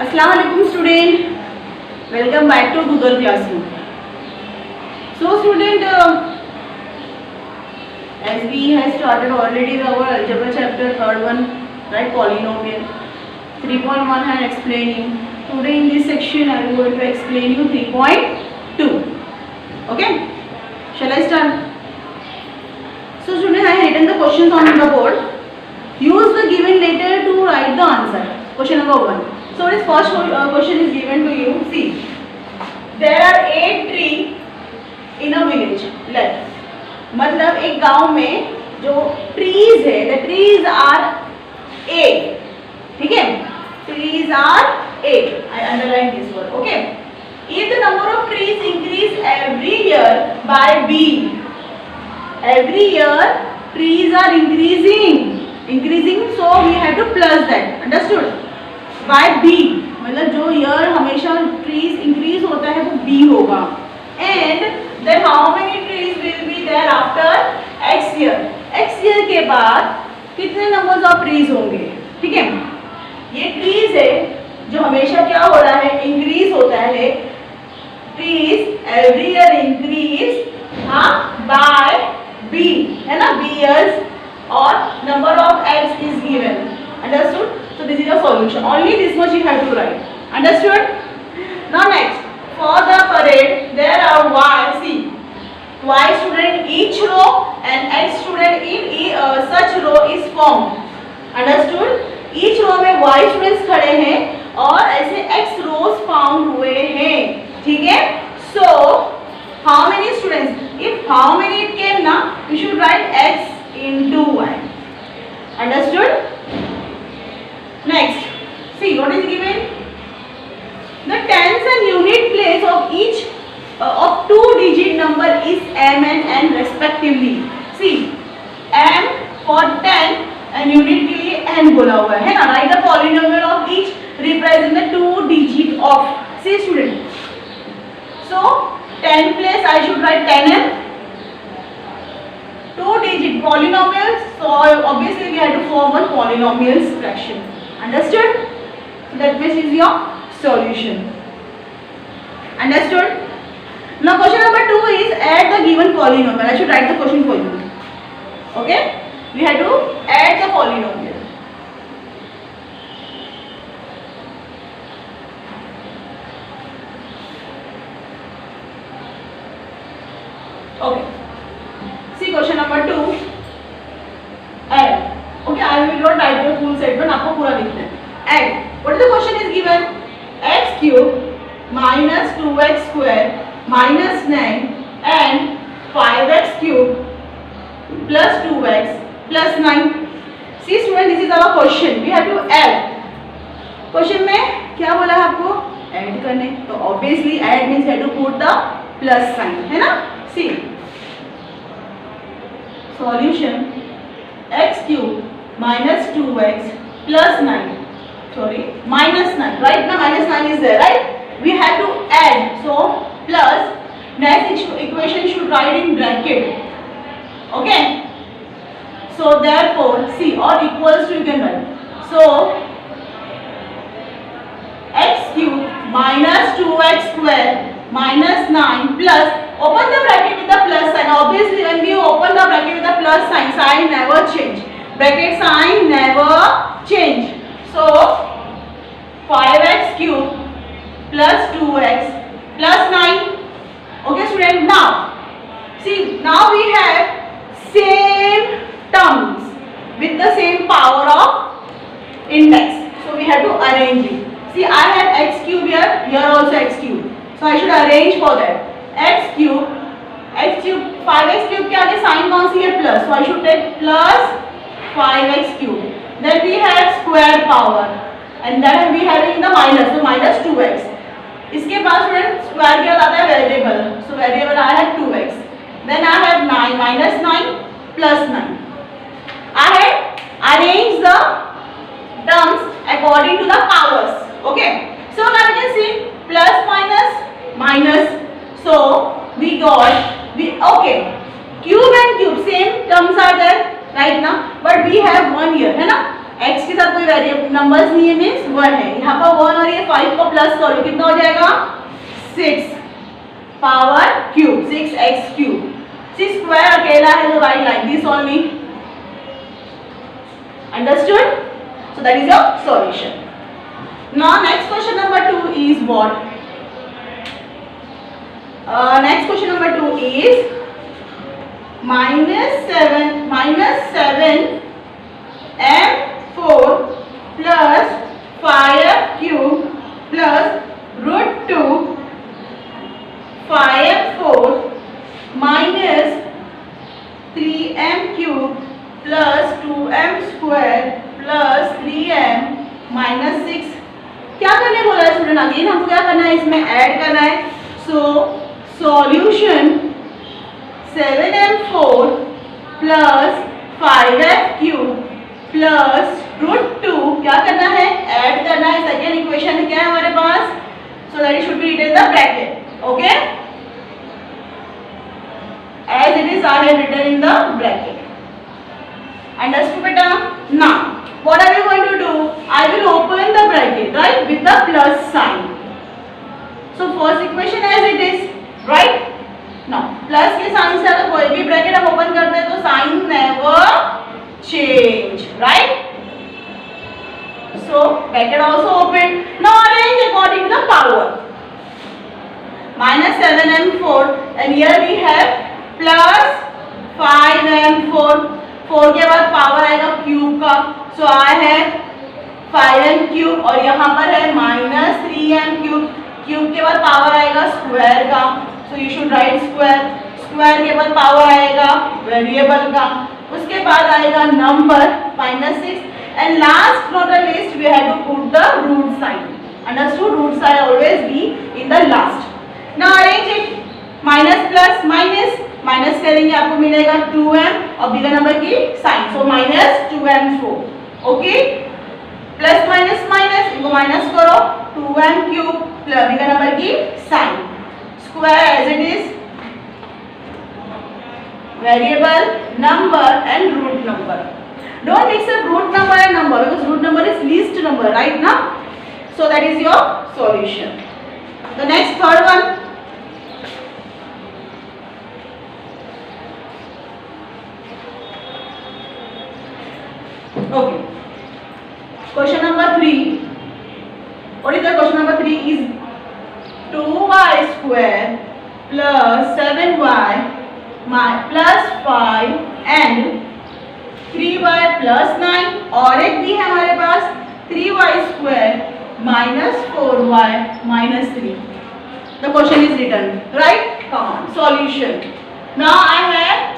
अस्सलाम वालेकुम student, welcome back to Google Classroom. So student, as we have started already our algebra chapter third one, right, polynomial 3.1 I am explaining. Today in this section I am going to explain you 3.2. Okay, shall I start? So student, I have written the questions on the board. Use the given letter to write the answer. Question number 1. So this first question is given to you. See, there are 8 trees in a village. Let मतलब एक गांव में जो trees है, the trees are 8. ठीक है? Trees are 8. I underline this word. Okay. If the number of trees increase every year by b, every year trees are increasing, so we have to plus that. Understood? By b, मतलब जो year हमेशा trees increase होता है वो b होगा. And then how many trees will be there after x year. x year के बाद कितने नंबर्स ऑफ ट्रीज होंगे. ठीक है, ये ट्रीज है जो हमेशा क्या हो रहा है, इंक्रीज होता है. Trees every year increase by b, है ना, b ईयर्स, और number of x is given. Understood? So this is your solution. Only this much you have to write. Understood? Now next, for the parade there are y. See, y student each row and x student in such row is formed. Understood? Each row में y students खड़े हैं और ऐसे x rows found हुए हैं. ठीक है? So how many students? If how many it came ना, you should write x into y. Understood? Next, see what is given. The tens and unit place of each of two-digit number is m and n respectively. See, m for 10 and unit के लिए n बोला हुआ है ना. Write the polynomial of each represent the two digit of. See student. So 10 place I should write 10m. Two-digit polynomials. So obviously we have to form one polynomial fraction. Understood? So that this is your solution. Understood? Now question number 2 is add the given polynomial. I should write the question for you. Okay? We have to add the polynomial. Okay. See question number 2. Add. Okay, I will not write the full statement. आपको पूरा लिखना है. Add. What is the question is given? X cube minus 2x square minus 9 and 5x cube plus 2x plus 9. See student, this is our question. We have to add. Question में क्या बोला है आपको? Add करने. तो obviously add means you have to put the plus sign, है ना? See. Solution. X cube minus 2x plus 9, sorry, minus 9, right? Now minus 9 is there, right? We have to add, so plus, next equation should write in bracket. Okay? So therefore, see, or equals to you can write. So x cube minus 2x square minus 9 plus, open the bracket with the plus sign. Obviously when we open the bracket with the plus sign, sign never change. Bracket sign never change. So 5x cube plus 2x plus 9. Okay student, now see, now we have same terms with the same power of index. So we have to arrange it. See, I have x cube here, here also x cube. So I should arrange for that. x cube 5x cube के आगे sign कौन सी है? Plus. So I should take plus 5x cube. Then we have square power and then we have in the minus, so minus 2x. इसके बाद student square क्या आता है? Variable. So variable I have 2x. Then I have 9 minus 9 plus 9. I have arranged the terms according to the powers. Okay. So now we can see plus minus minus. So we got okay. Cube and cube same terms are there right now, but we have 1 here, है ना? x के साथ कोई variable numbers नहीं है means 1 है, यहाँ पर 1 और ये 5 को प्लस करो कितना हो जाएगा 6 power cube 6x cube 6 square अकेला है तो right like this only understood so that is your solution. Now next question number 2 is what? Next question number 2 is minus 7 m4 plus 5 cube plus root 2 5m4 minus 3m cube plus 2m square plus 3m minus 6 क्या करने बोला है student again हमको क्या करना है इसमें add करना है so solution 7m4 plus 5f cube plus root 2 क्या करना है ऐड करना है सेकेंड इक्वेशन क्या है हमारे पास so that it should be written in the bracket okay as it is I have written in the bracket. Understood beta? Now what are we going to do? I will open the bracket right with the plus sign. So first equation as it is right. Now plus के sign से अगर कोई भी bracket हम open करते हैं तो sign never change right. So bracket also open. Now arrange according to the power. Minus 7m4 and here we have plus 5m4 4 के बाद पावर आएगा क्यूब का सो आया है 5m क्यूब और यहाँ पर है माइनस 3m क्यूब क्यूब के बाद पावर आएगा स्क्वायर का so you should write square square के बाद पावर आएगा वेरिएबल का उसके बाद आएगा number minus 6 and last not the list we have to put the root sign understood root sign always be in the last now arrange it minus plus minus minus करेंगे आपको मिलेगा 2m और bigger number की sign so minus 2m4 okay plus minus minus इनको minus करो 2m cube plus bigger number की sign square as it is variable number and root number don't mix up root number and number because root number is least number right ना so that is your solution the next third one okay question number 3 what is the question number 3 is 2y square plus 7y plus 5 and 3y plus 9 और एक भी है हमारे पास 3y square minus 4y minus 3 the question is written right come on solution now I have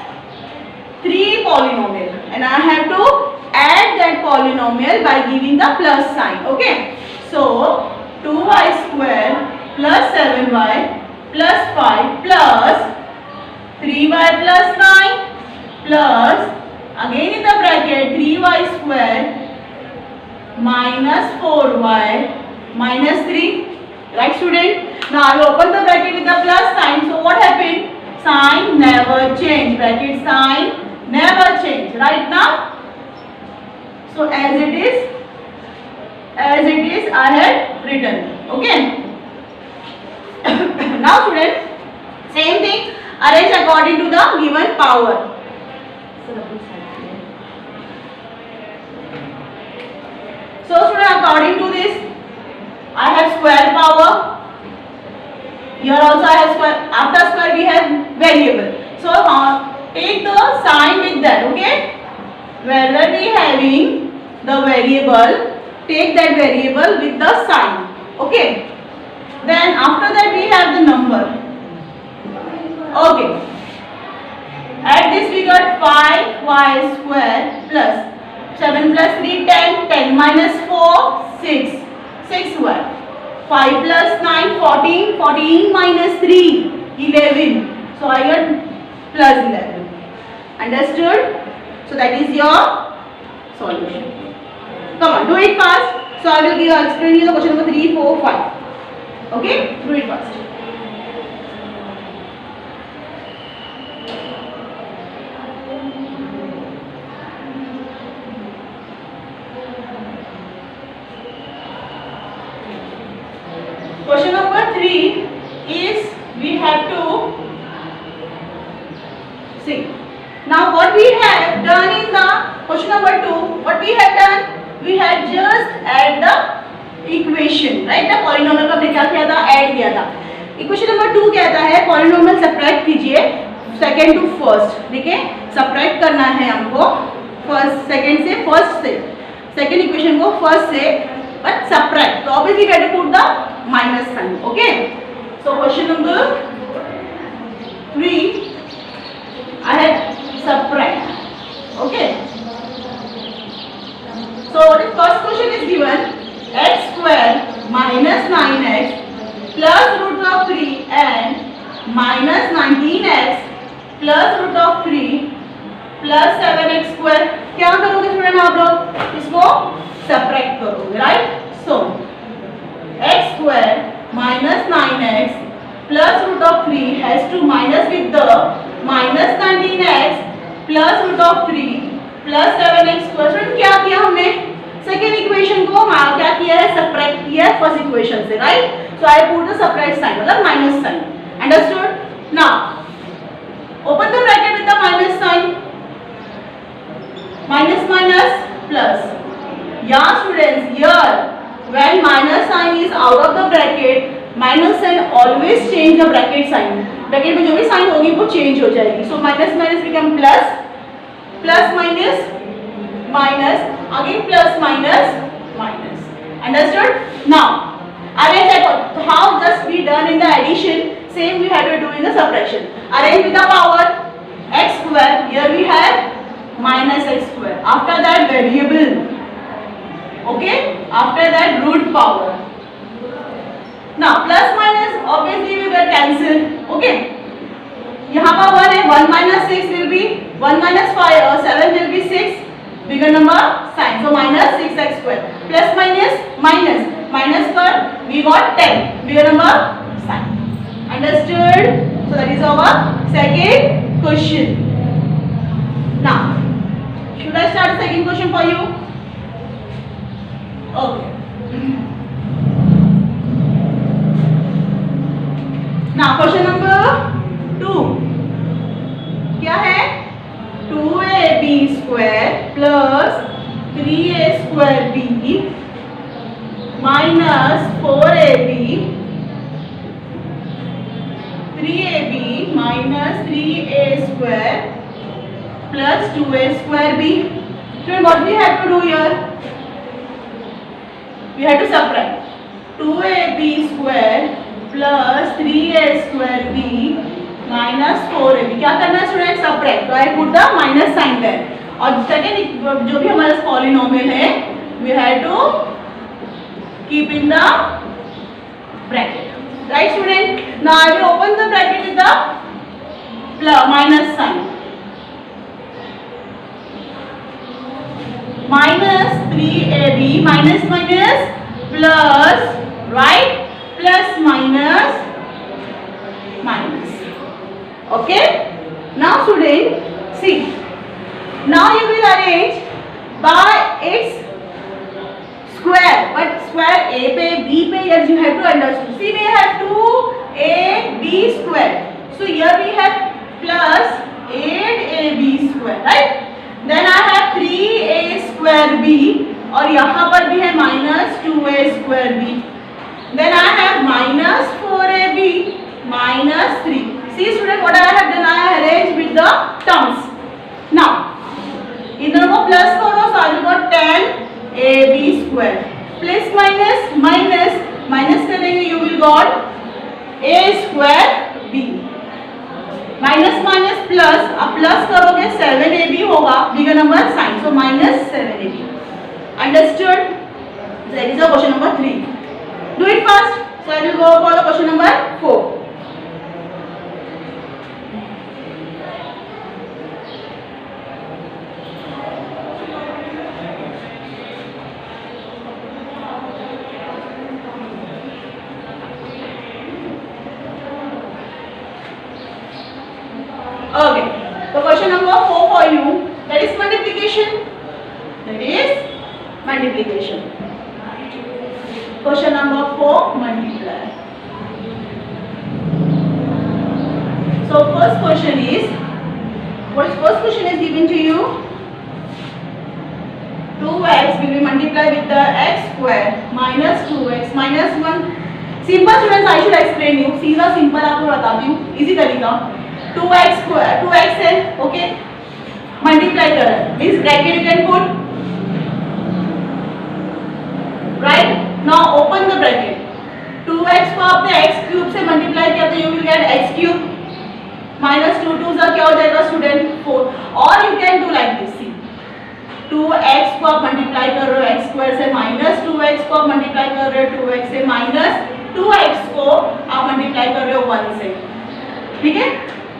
3 polynomial and I have to add that polynomial by giving the plus sign okay so 2y square plus 7y plus 5 plus 3y plus 9 plus again in the bracket 3y square minus 4y minus 3 right student now I will open the bracket with the plus sign so what happened sign never change bracket sign never change right now so as it is I had written okay now student same thing arrange according to the given power so student according to this I have square power here also I have square after square we have variable so take the sign with that okay wherever we having the variable take that variable with the sign okay then after that we have the number okay at this we got 5y square plus 7 plus 3 10 10 minus 4 6 6y 5 plus 9 14 14 minus 3 11 so I got plus 11 understood so that is your solution come on do it fast so I will explain you the question number 3 4 5 okay do it fast have to see. Now what we have done in the question number 2, what we had done, we had just add the equation, right? The polynomial का हमने क्या किया था, add किया था. Equation number 2 कहता है polynomial subtract कीजिए सेकंड टू फर्स्ट. ठीक है, सब्ट्रैक्ट करना है हमको फर्स्ट सेकंड से, फर्स्ट से सेकंड इक्वेशन को फर्स्ट से, बट सब्ट्रैक्ट, तो obviously we have to put the minus sign. Okay, so question number 3 I have subtract. Okay, so the first question is given x square minus 9x plus root of 3 and minus 19x plus root of 3 plus 7x square. क्या करोगे student आप लोग, इसको subtract करोगे, right? So x square minus 9x plus root of 3 has to minus with the minus 19x plus root of 3 plus 7x square. Student क्या किया हमने, second equation को क्या किया है, सब्ट्रैक्ट किया है फर्स्ट इक्वेशन से, right? So I put the subtract sign, मतलब minus sign. Understood? Now open the bracket with the minus sign, minus minus plus. या students, here when minus sign is out of the bracket, minus sign always change the bracket sign. Bracket में जो भी sign होगी वो change हो जाएगी. So minus minus become plus, plus minus minus, again plus minus minus. Understood? Now arrange that. How just we done in the addition, same we have to do in the subtraction. Arrange with the power x square. Here we have minus x square. After that variable. Okay. After that root power. Now plus minus obviously we will cancel. Okay. यहाँ पर 1 है, 1 minus 6 will be 1 minus 5 or 7 will be 6. Bigger number sign, so minus 6x square. Plus minus minus, minus पर we got 10. Bigger number sign. Understood? So that is our second question. Now, should I start the second question for you? Okay. Now question number 2 क्या है? 2ab square plus 3a square b minus 4ab 3ab minus 3a square plus 2a square b. So what we have to do here? We have to subtract 2ab square plus 3a square b minus 4ab. क्या करना है student, subtract. तो I put the minus sign there. और second जो भी हमारा polynomial है we have to keep in the bracket, right student? Now I will open the bracket with the minus sign. Minus 3ab minus minus plus, right? Plus minus minus. Okay, now student see, now you will arrange by its square, but square a पे b पे, yes you have to understand. See we have 2ab square, so here we have plus 8ab square, right? Then I have 3a square b और यहाँ पर भी है minus 2a square b. Then I have minus 4ab minus 3. See student, what I have done, I have arranged with the terms. Now in the number plus करो, so I will got 10ab square plus minus minus minus करेंगे you will got a square b minus minus plus, अब plus करोगे 7ab होगा, bigger number sign, so minus 7ab. Understood? That is the question number 3. Do it fast. So I will go for the question number 4. Okay, so question number 4 for you, that is multiplication. That is multiplication. Question number 4, multiply. So first question is, first question is given to you. 2x will be multiplied with the x square minus 2x minus 1. Simple students, I should explain you, सीधा simple आपको बताती हूँ, easy तरीका. 2x square 2x है, okay, multiply कर रहा है, means bracket you can put, right. Now open the bracket. 2x को आपने x क्यूब से मल्टीप्लाई किया तो you will gate x cube minus 2 2 क्या हो जाएगा स्टूडेंट 4. और you can do like this. 2x को आप मल्टीप्लाई कर रहे हो x स्क्वायर से, माइनस 2x को आप मल्टीप्लाई कर रहे हो 2x से, माइनस 2x को आप मल्टीप्लाई कर रहे हो 1 से. ठीक है.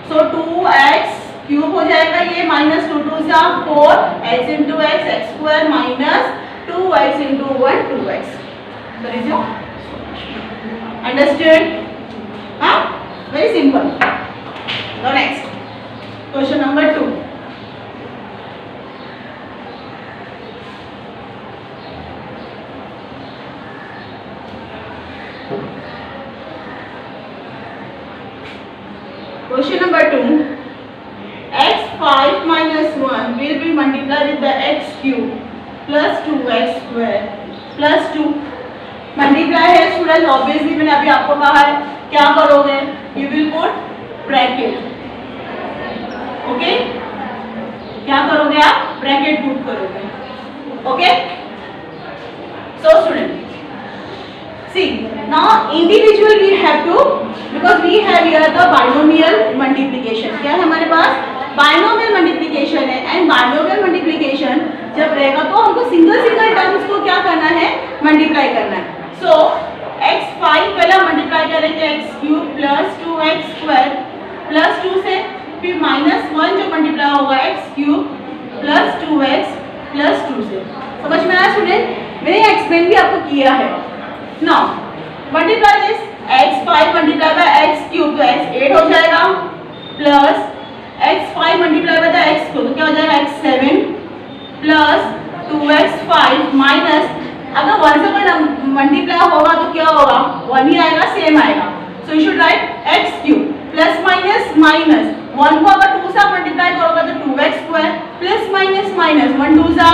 सो 2x क्यूब हो जाएगा ये, माइनस 2 2 जा 4 x into x x square minus 2x into 1 2x. That is your understand. हाँ, very simple. The next question number 2. Question number 2. x5 minus 1 will be multiplied with the x cube plus 2x square plus 2. Multiply है student, obviously मैंने अभी आपको कहा है क्या करोगे, you will put bracket. Okay, क्या करोगे आप, ब्रैकेट पुट करोगे. Okay. So student, see now individual we have to, because we have here the binomial multiplication. क्या है हमारे पास, binomial multiplication है. एंड binomial multiplication जब रहेगा तो हमको सिंगल टर्म्स को क्या करना है, मल्टीप्लाई करना है. सो x5 पहला मल्टीप्लाई करेंगे x cube plus 2x square plus 2 से, फिर माइनस 1 जो मल्टीप्लाई होगा x cube plus 2x plus 2 से. समझ में आया स्टूडेंट, मैंने एक्सप्लेन भी आपको किया है. Now multiply this x5 multiply by x cube तो x 8 हो जाएगा plus x5 multiply by the x cube तो क्या हो जाएगा x7 प्लस 2x5 माइनस, अगर 1 से कोई मल्टीप्लाई होगा तो क्या होगा, 1 ही आएगा, सेम आएगा. सो you should right x cube plus minus minus 1 को अगर 2 से मल्टीप्लाई करोगे तो 2x square plus minus minus 1 2 जा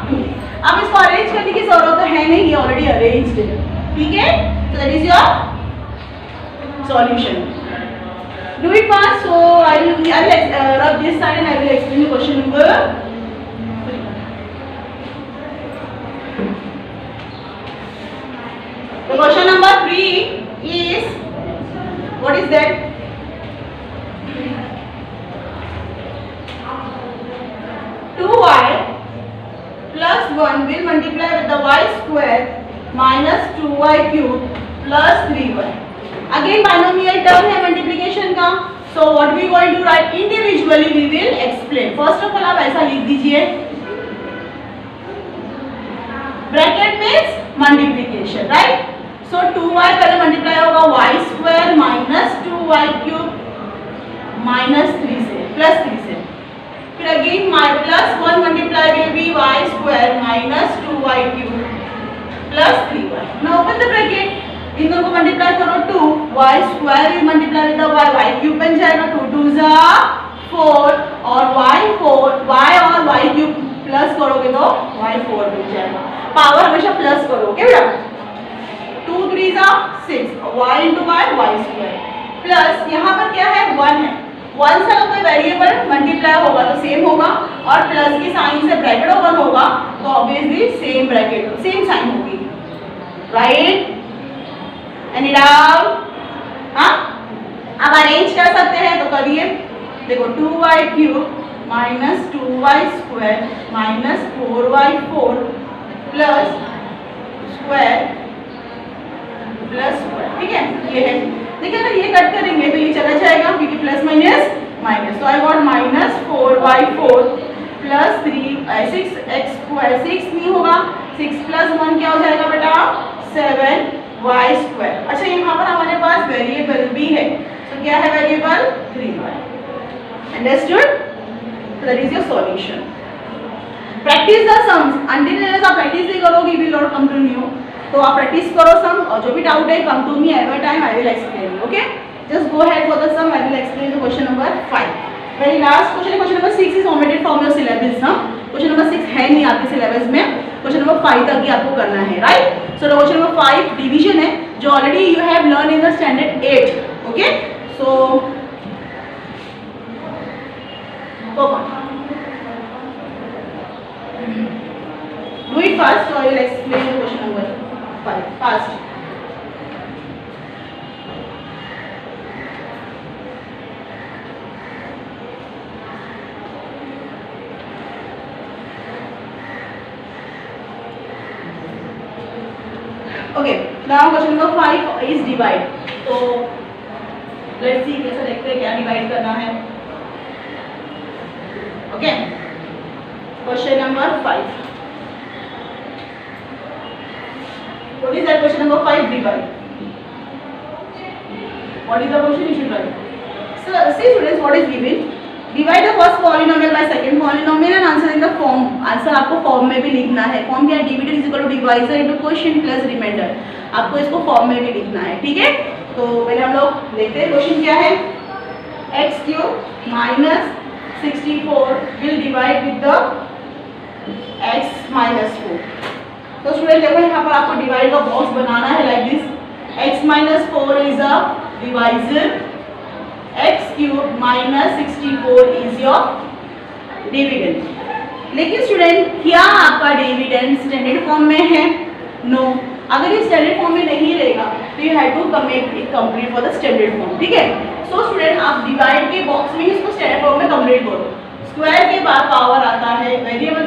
2. अब इसको अरेंज करने की जरूरत तो है नहीं, ये ऑलरेडी अरेंज्ड है. ठीक है. So that is your solution. Do it fast. So I will rub this side and I will explain the question number 3. The question number 3 is, what is that? Two y plus 1 will multiply with the y square minus 2y cube plus 3y. Again binomial term है multiplication का. So what we going to write, individually we will explain. First of all आप ऐसा लिख दीजिए, bracket means multiplication, right? So 2y पहले multiply होगा y square minus 2y cube minus 3 से plus 3 से, फिर again my plus 1 multiply will be y square minus 2y cube plus 3y. Now open the bracket. इन दोनों को multiply करो 2 y square will multiply with y, y cube बन जाएगा 2 2 जा 4 और y और y क्यूब प्लस करोगे तो y 4 बन जाएगा. पावर हमेशा प्लस करो, ओके बेटा. 2 3 जा 6 y into y square plus यहाँ पर क्या है 1 है. 1 से अगर कोई वेरिएबल मल्टीप्लाई होगा तो सेम होगा, और प्लस के साइन से ब्रैकेट ओपन होगा तो obviously same bracket same sign होगी, राइट. Any doubt? हाँ, अब अरेंज कर सकते हैं तो करिए. देखो 2y cube minus 2y square minus 4y4 plus square plus square. ठीक है, ये है. देखिए अगर ये कट करेंगे तो ये चला जाएगा क्योंकि प्लस माइनस माइनस. तो I got minus 4y4 plus 6x square. 6 नहीं होगा, 6 प्लस 1 क्या हो जाएगा बेटा 7y स्क्वायर. अच्छा यहाँ पर हमारे पास वेरिएबल भी है, तो क्या है variable 3y. Understood? That is your solution. Practice the sums. Until आप प्रैक्टिस नहीं करोगे will not come to new. तो आप प्रैक्टिस करो सम, और जो भी डाउट है come to me every time, I will explain. Okay. Just go ahead for the sum. I will explain the question number 5. Very last question है question number 6 is omitted from your syllabus ना. Question number 6 है नहीं आपके syllabus में. Question number 5 तक ही आपको करना है, right? So the question number 5 division है जो already you have learned in the standard 8. Okay? So go on. Do it fast. So I will explain the question number 5 fast. Okay, now question number 5 is divide. तो let's see कैसे देखते हैं क्या divide करना है. Okay, question number 5. What is that question number 5? Divide. What is the question you should write? So see students, what is given? Divide the first polynomial by second polynomial and answer in the form. Answer आपको form में भी लिखना है. Form क्या है? Dividend is equal to divisor into quotient plus remainder. आपको इसको form में भी लिखना है, ठीक है? तो पहले हम लोग देखते हैं क्वेश्चन क्या है. x cube minus 64 will divide with the x minus 4. तो स्टूडेंट देखो यहाँ पर आपको डिवाइड का बॉक्स बनाना है like this. x minus 4 is a divisor, x cube minus 64 is your dividend. लेकिन स्टूडेंट क्या आपका डिविडेंड स्टैंडर्ड फॉर्म में है? नो. अगर ये स्टैंडर्ड फॉर्म में नहीं रहेगा तो you have to make it complete for the standard form, ठीक है? सो स्टूडेंट आप डिवाइड के बॉक्स में ही इसको स्टैंडर्ड फॉर्म में कंप्लीट करो. स्क्वायर के बाद पावर आता है वेरिएबल,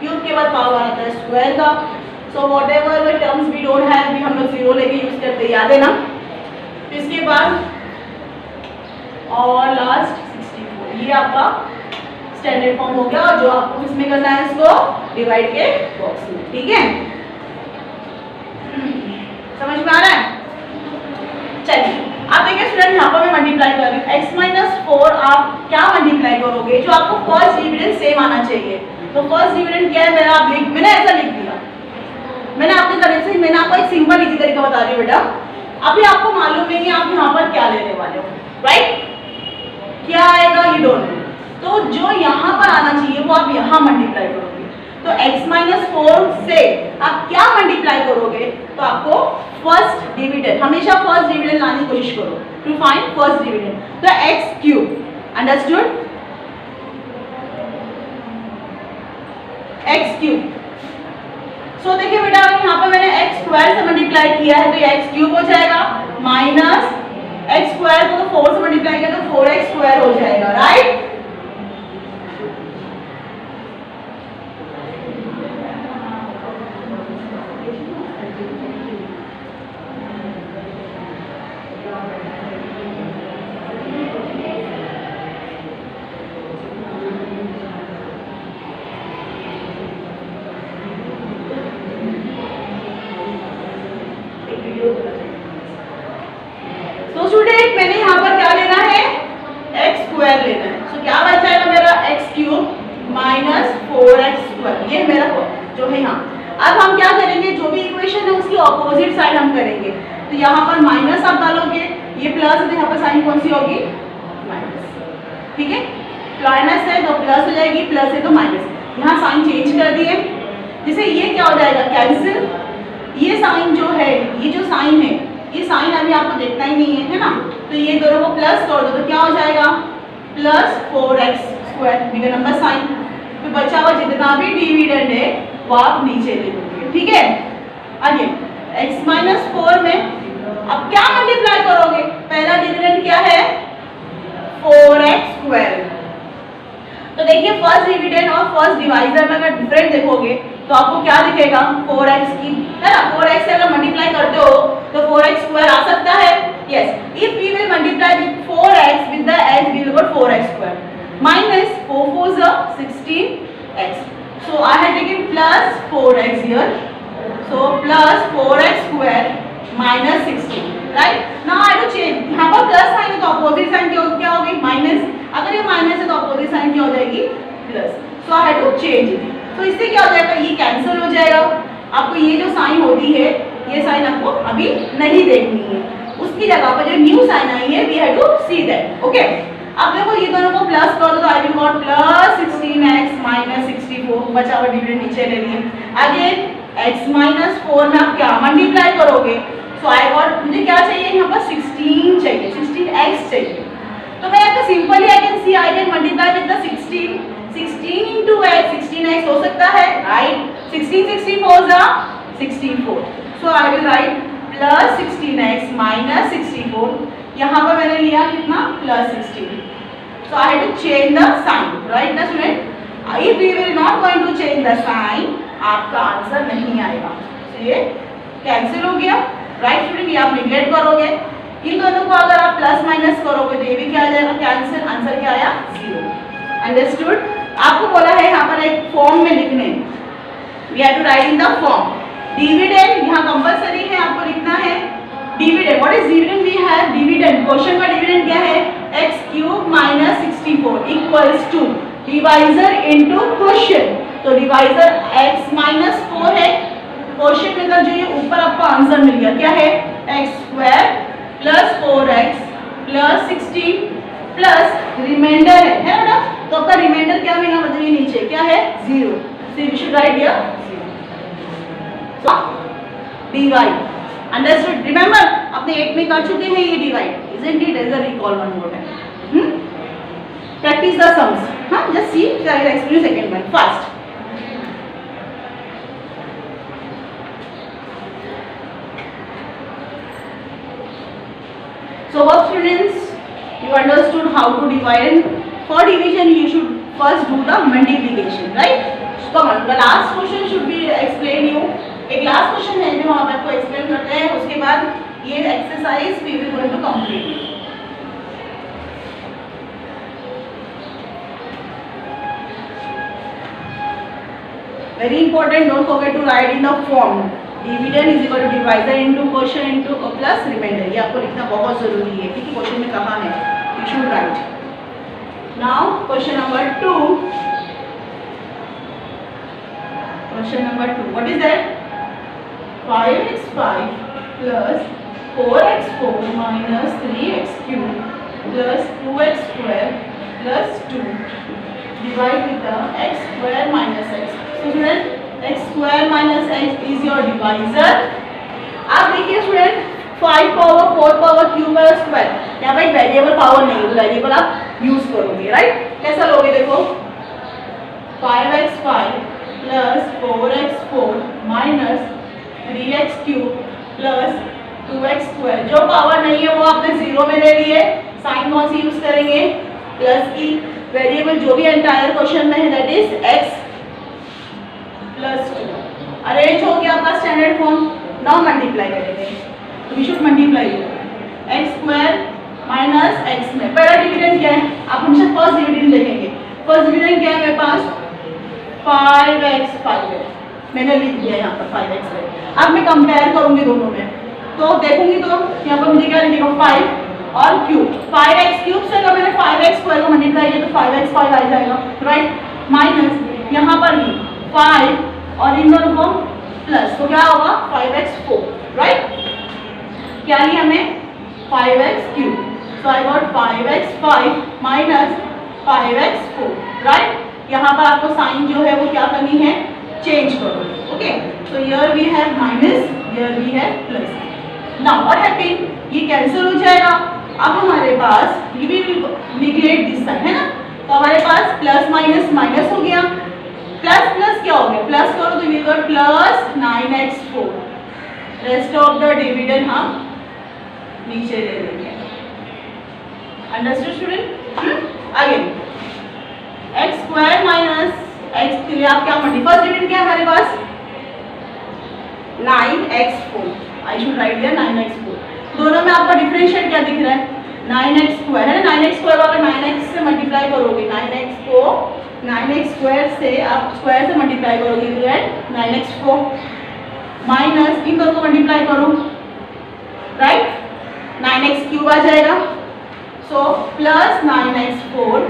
क्यूब के बाद पावर आता है स्क्वायर का. So whatever the terms we don't have, भी हम लोग जीरो लेके यूज करते, याद है ना? इसके बाद और लास्ट 64, ये आपका स्टैंडर्ड फॉर्म हो गया. और जो आपको किसमें करना है इसको डिवाइड के बॉक्स में, ठीक है? समझ में आ रहा है? चलिए आप देखिए स्टूडेंट यहाँ पर मैं मल्टीप्लाई कर रही हूँ. x माइनस 4 आप क्या मल्टीप्लाई करोगे? जो आपको फर्स्ट डिविडेंड सेम आना चाहिए. तो फर्स्ट डिविडेंड क्या है मेरा? आप लिख, मैंने ऐसा लिख दिया. मैंने अपनी तरफ से मैंने आपको एक सिंपल इजी तरीका बता रही हूँ बेटा. अभी आपको मालूम नहीं है आप यहाँ पर क्या लेने वाले हो, राइट? क्या आएगा यू डोंट नो. तो जो यहाँ पर आना चाहिए वो आप यहाँ मल्टीप्लाई करोगे. तो x माइनस 4 से आप क्या मल्टीप्लाई करोगे? तो आपको फर्स्ट डिविडेंड, हमेशा फर्स्ट डिविडेंड लाने की कोशिश करो टू फाइंड फर्स्ट डिविडेंड. तो x cube, understood? x cube. So देखिए बेटा यहाँ पर मैंने x स्क्वायर से मल्टीप्लाई किया है तो ये x क्यूब हो जाएगा, माइनस x स्क्वायर को तो 4 से मल्टीप्लाई किया तो 4x स्क्वायर हो जाएगा, राइट? तो स्टूडेंट मैंने यहाँ पर क्या लेना है? x स्क्वायर लेना है. सो क्या बच जाएगा मेरा? x cube minus 4x square. ये मेरा जो है यहाँ. अब हम क्या करेंगे? जो भी इक्वेशन है उसकी ऑपोजिट साइड हम करेंगे. तो यहाँ पर माइनस आप डालोगे, ये प्लस है तो यहाँ पर साइन कौन सी होगी? माइनस, ठीक है? माइनस है तो प्लस हो जाएगी, प्लस है तो माइनस. यहाँ साइन चेंज कर दिए जिससे ये क्या हो जाएगा? कैंसिल. ये साइन जो है, ये जो साइन है, ये साइन अभी आपको देखना ही नहीं है ना? तो ये दोनों को प्लस कर दो तो क्या हो जाएगा? Plus 4x square, bigger number sign. तो बचा हुआ जितना भी डिविडेंड है वो आप नीचे ले लोगे, ठीक है? आगे x माइनस 4 में अब क्या मल्टीप्लाई करोगे? पहला डिविडेंड क्या है? 4x square. तो देखिए फर्स्ट डिविडेंड और फर्स्ट डिवाइजर में अगर डिफरेंट देखोगे तो आपको क्या दिखेगा? 4x की, है ना? 4x से अगर मल्टीप्लाई करते हो तो 4x स्क्वायर आ सकता है. Yes, if we will multiply with 4x with the x we will get 4x square minus 4 4 is 16x. So I have taken plus 4x here. So plus 4x square minus 16. Right? Now I have to change. यहाँ पर plus sign है तो opposite sign क्या होगी? Minus. अगर ये minus है तो अपोजिट साइन क्या हो जाएगी? Plus. So I have to change it. तो इससे क्या हो जाएगा? ये कैंसिल हो जाएगा. आपको ये जो साइन होती है ये साइन आपको अभी नहीं देखनी है. उसकी जगह पर जो न्यू साइन आई है we have to see that. Okay, अब देखो ये दोनों को प्लस कर दो तो I will got plus 16x minus 64, बचा हुआ डिविडेंड नीचे ले लिए। अगेन x माइनस 4 में आप क्या मल्टीप्लाई करोगे, सो आई गॉट, मुझे क्या चाहिए यहाँ पर 16 चाहिए, 16x चाहिए। तो मैं यहाँ पे simply I can see I can multiply with the 16 into x, 16x हो सकता है, राइट? 16 64 जा 64, so I will write plus 16x minus 64। यहाँ पर मैंने लिया कितना plus 16, so I have to change the sign, right ना student? If we will not going to change the sign, आपका आंसर नहीं आएगा। तो ये कैंसिल हो गया, राइट स्टूडेंट? ये आप निगलेक्ट करोगे, इन दोनों को अगर आप प्लस माइनस करोगे तो ये भी क्या आ जाएगा कैंसिल, आंसर क्या आया 0। अंडरस्टूड? आपको बोला है यहाँ पर एक फॉर्म में लिखने, we have to write in the form. Dividend यहाँ कंपलसरी है, आपको लिखना है dividend. What is dividend? We have dividend, question का डिविडेंड क्या है x³ minus 64 equals to divisor into quotient. तो डिवाइजर x माइनस 4 है, क्वोशिएंट मतलब जो ये ऊपर आपको आंसर मिल गया क्या है x² plus 4x plus 16 plus remainder है ना? तो आपका रिमाइंडर क्या मिला, मतलब ये नीचे क्या है 0, so we should write here 0. So divide, understood? Remember अपने 8 में कर चुके हैं ये divide, isn't it? As a recall one more time. Practice the sums. हाँ, just see. I will explain second one first. So hope students you understood how to divide, and for division you should first do the multiplication, right? So come on, the last question should be explain you. एक last question है जो हम आपको explain करते हैं, उसके बाद ये exercise we will going to complete. Very important, don't forget to write in the form dividend is equal to divisor into quotient into plus remainder. ये आपको लिखना बहुत जरूरी है क्योंकि क्वेश्चन में कहा है, you should right. Now question number 2, question number 2, what is that? 5x5 plus 4x4 minus 3x3 plus 2x square plus 2 divide with the x square minus x. So student x square minus x is your divisor. आप देखिए student 5 power 4 power cube का square, यहाँ पे variable power नहीं है, variable आप use करोगे, right? कैसा लोगे देखो 5x5 plus 4x4 minus 3x³ plus 2x square. जो पावर नहीं है वो आपने 0 में ले लिए, साइन कौन सी यूज करेंगे प्लस की। वेरिएबल जो भी एंटायर क्वेश्चन में है that is x plus 2। Arrange हो गया आपका स्टैंडर्ड फॉर्म। नाउ मल्टीप्लाई करेंगे, तो we should multiply x square minus x में पहला डिविडेंड क्या है, आप हमेशा फर्स्ट डिविडेंड देखेंगे। फर्स्ट डिविडेंड क्या है मेरे पास 5x5 है, मैंने लिख दिया यहाँ पर 5x है। अब मैं कंपेयर करूंगी दोनों में, तो देखूंगी तो यहाँ पर मुझे क्या लिखेगा 5 और क्यूब। 5x³ से अगर मैंने 5x स्क्वायर को मल्टीप्लाई किया तो 5x5 आ जाएगा, राइट? माइनस यहाँ पर भी 5 और इन दोनों को प्लस, तो क्या होगा 5x4, राइट? क्या लिया हमने 5x³, so I got 5x5 minus 5x4, right? यहाँ पर आपको साइन जो है वो क्या करनी है, चेंज करो। Okay, so here we have minus, here we have plus. Now what happened? ये कैंसिल हो जाएगा। अब हमारे पास we will neglect this side, है ना? तो हमारे पास प्लस माइनस माइनस हो गया, प्लस प्लस क्या हो गया, प्लस करो तो we got plus 9x4। Rest of the dividend हम नीचे ले लेंगे। Understood student? Again x square minus x के लिए आप क्या मल्टीप्लाई, फर्स्ट डिविडेंड क्या है हमारे पास 9x4, I should write here 9x4। दोनों में आपका डिफरेंशिएट क्या दिख रहा है 9x स्क्वायर है ना, 9x स्क्वायर को अगर 9x से मल्टीप्लाई करोगे, 9x को 9x स्क्वायर से आप स्क्वायर से मल्टीप्लाई करोगे तो है 9x4 माइनस इन दोनों को मल्टीप्लाई करो, राइट? 9x³ आ जाएगा, so plus 9x4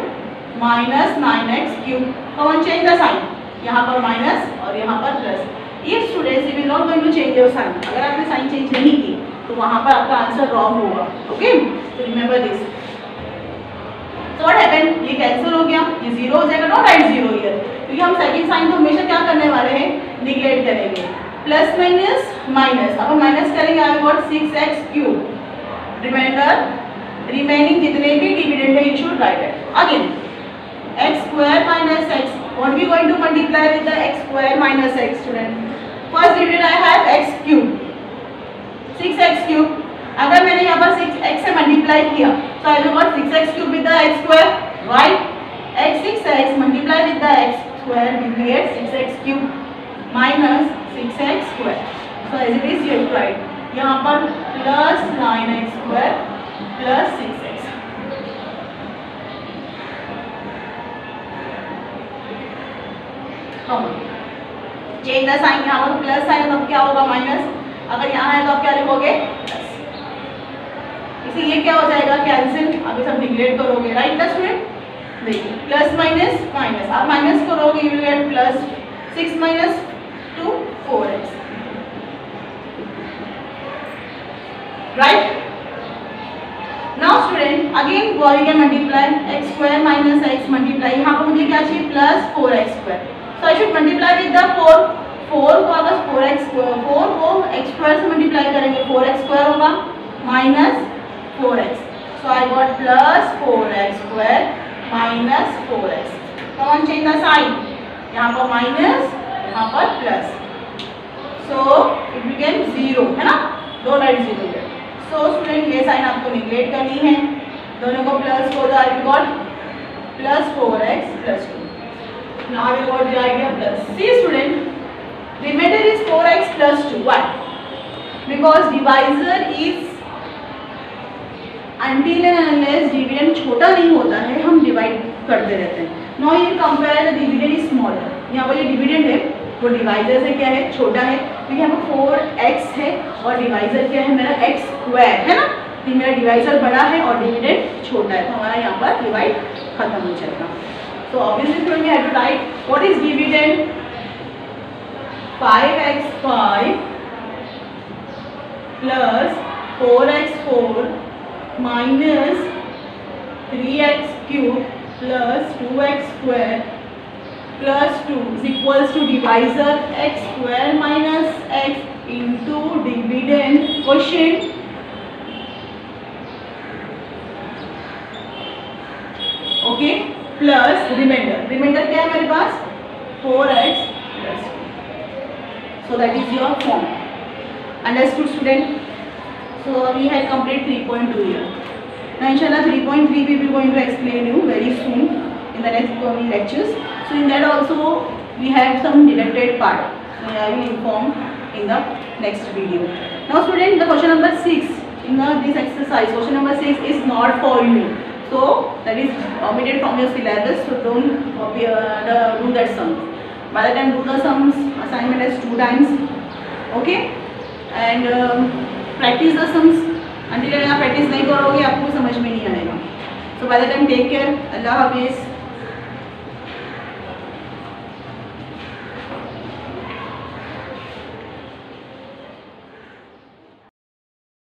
minus 9x³। Common change the sign, यहाँ पर माइनस और यहाँ पर plus. If students you will not going to change your sign, अगर आपने साइन चेंज नहीं की तो वहाँ पर आपका आंसर रॉन्ग होगा. ओके, तो remember this. So what happened? ये कैंसिल हो गया, ये जीरो हो जाएगा. नॉट राइट जीरो हियर, क्योंकि हम सेकंड साइन को हमेशा क्या करने वाले हैं, निगलेक्ट करेंगे. प्लस माइनस माइनस, अब हम माइनस करेंगे. I got 6x cube. Remainder, remaining जितने भी डिविडेंड है you should write it. Again x square minus x, what we going to multiply with the x square minus x, student? First dividend I have x cube, 6x cube. अगर मैंने यहाँ पर 6x से multiply किया तो I will got 6x cube with the x square, right. x 6x multiply with the x square will be 6x cube minus 6x square. So as it is you write यहाँ पर plus 9x square plus 6x. Change the sign, यहाँ पर plus sign है तो क्या होगा minus, अगर यहाँ है तो आप क्या लिखोगे प्लस. इसे ये क्या हो जाएगा कैंसिल, अभी सब निगलेक्ट करोगे, राइट ना स्टूडेंट. देखिए प्लस माइनस माइनस, आप माइनस करोगे you will get plus 6 minus 2 4x, right. Now student again we can multiply x square minus x multiply, यहाँ पर मुझे क्या चाहिए plus 4x square. So I should multiply with the 4. 4 को अगर 4x square, 4 को x स्क्वायर से multiply करेंगे 4x स्क्वायर होगा minus 4x. So I got plus 4x square minus 4x. Come on change the sign. यहाँ पर minus, यहाँ पर प्लस. So it became 0, है ना. Don't write 0 here. So student ये साइन आपको निगलेक्ट करनी है. दोनों को प्लस को I got plus 4x plus 2. Now we got the idea plus. See student, remainder is 4x plus 2. Why? Because divisor is until and unless dividend छोटा नहीं होता है हम डिवाइड करते रहते हैं. Now you compare the dividend is smaller. यहाँ पर ये डिविडेंड है वो डिवाइजर से क्या है छोटा है, क्योंकि यहाँ पर 4x है और डिवाइजर क्या है मेरा x स्क्वायर है ना. तो मेरा डिवाइजर बड़ा है और डिविडेंड छोटा है तो हमारा यहाँ पर डिवाइड खत्म हो जाएगा. So obviously we have to write what is dividend. 5x5 plus 4x4 minus 3x cube plus 2x square plus 2 is equals to divisor x square minus x into dividend quotient. Okay. Plus reminder, reminder क्या है मेरे पास 4x plus. So that is your form. Understood student. So we have complete 3.2 here. Now inshallah 3.3 we will going to explain you very soon in the next coming lectures. So in that also we have some deducted part. So I will inform in the next video. Now student the question number 6 in this exercise, question number 6 is not for you. So that is omitted from your syllabus. So don't copy do that sum. By the time do the sums, assignment is 2 times. Okay, and practice the sums. Until आप practice नहीं करोगे आपको समझ में नहीं आएगा. So by the time take care. Allah Hafiz.